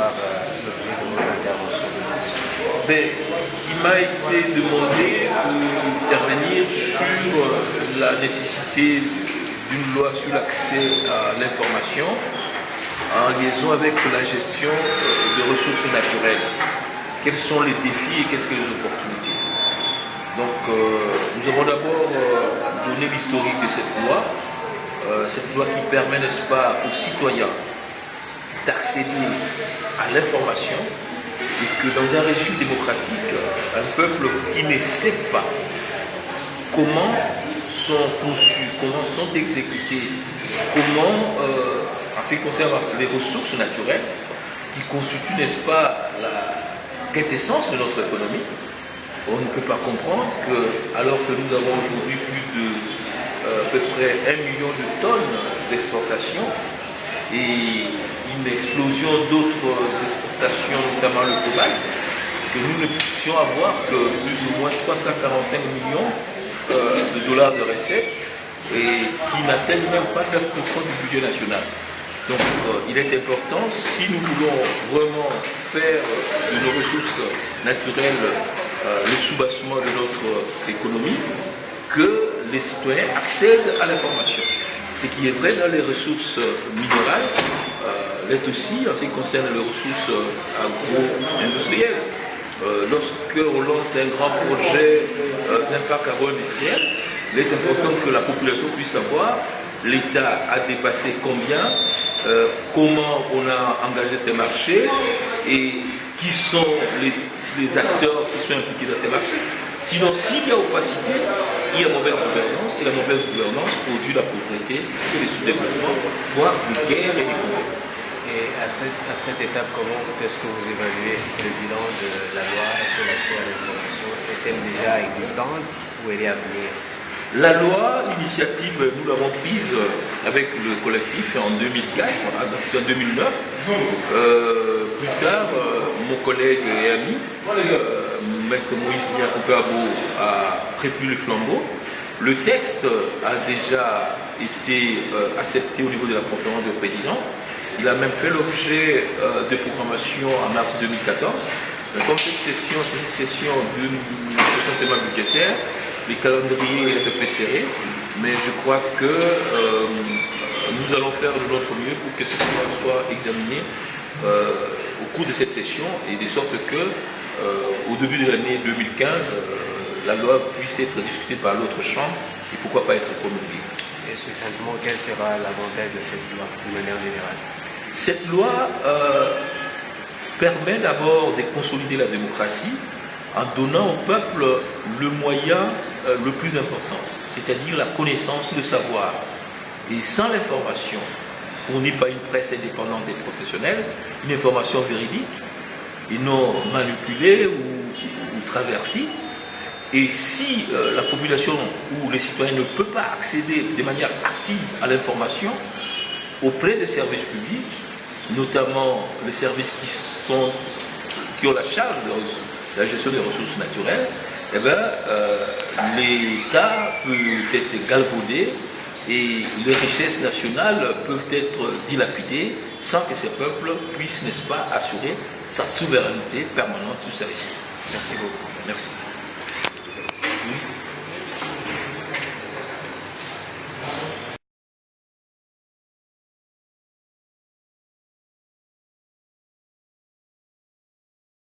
savoir l'objet de votre intervention d'aujourd'hui. Il m'a été demandé d'intervenir sur la nécessité d'une loi sur l'accès à l'information en liaison avec la gestion des ressources naturelles. Quels sont les défis et qu'est-ce que les opportunités? Donc, nous avons d'abord donné l'historique de cette loi qui permet, n'est-ce pas, aux citoyens d'accéder à l'information et que dans un régime démocratique, un peuple qui ne sait pas comment sont conçus, comment sont exécutés, comment, en ce qui concerne les ressources naturelles, qui constituent, n'est-ce pas, la quintessence de notre économie, on ne peut pas comprendre que, alors que nous avons aujourd'hui plus de à peu près 1 million de tonnes d'exportation et une explosion d'autres exportations, notamment le cobalt, que nous ne puissions avoir que plus ou moins 345 millions de dollars de recettes et qui n'atteignent même pas 9% du budget national. Donc il est important, si nous voulons vraiment faire de nos ressources naturelles le soubassement de notre économie, que les citoyens accèdent à l'information. Ce qui est vrai dans les ressources minérales, l'est aussi en ce qui concerne les ressources agro-industrielles. Lorsqu'on lance un grand projet d'un parc agro-industriel, il est important que la population puisse savoir l'État a dépassé combien, comment on a engagé ces marchés et qui sont les acteurs qui sont impliqués dans ces marchés. Sinon, s'il y a opacité, il y a mauvaise gouvernance, et la mauvaise gouvernance produit la pauvreté et les sous-développements, voire des guerres et des conflits. Et à cette étape, comment est-ce que vous évaluez le bilan de la loi sur l'accès à l'information? Est-elle déjà existante ou elle est à venir? La loi, l'initiative, nous l'avons prise avec le collectif en 2004, en 2009. Plus tard, mon collègue et ami, Maître Moïse Niakoupabo, a repris le flambeau. Le texte a déjà été accepté au niveau de la conférence de présidents. Il a même fait l'objet de programmation en mars 2014. Comme cette session, c'est une session essentiellement budgétaire, les calendriers est un peu serré, mais je crois que nous allons faire de notre mieux pour que cette loi soit examinée au cours de cette session et de sorte que au début de l'année 2015, la loi puisse être discutée par l'autre chambre et pourquoi pas être promulguée. Et succinctement, quel sera l'avantage de cette loi de manière générale? Cette loi permet d'abord de consolider la démocratie en donnant au peuple le moyen le plus important, c'est-à-dire la connaissance, le savoir. Et sans l'information fournie par une presse indépendante et professionnelle, une information véridique et non manipulée ou traversée, et si la population ou les citoyens ne peuvent pas accéder de manière active à l'information auprès des services publics, notamment les services qui ont la charge de la gestion des ressources naturelles, eh l'État peut être galvaudé et les richesses nationales peuvent être dilapidées sans que ces peuples puissent, n'est-ce pas, assurer sa souveraineté permanente sur ces richesses. Merci beaucoup. Merci.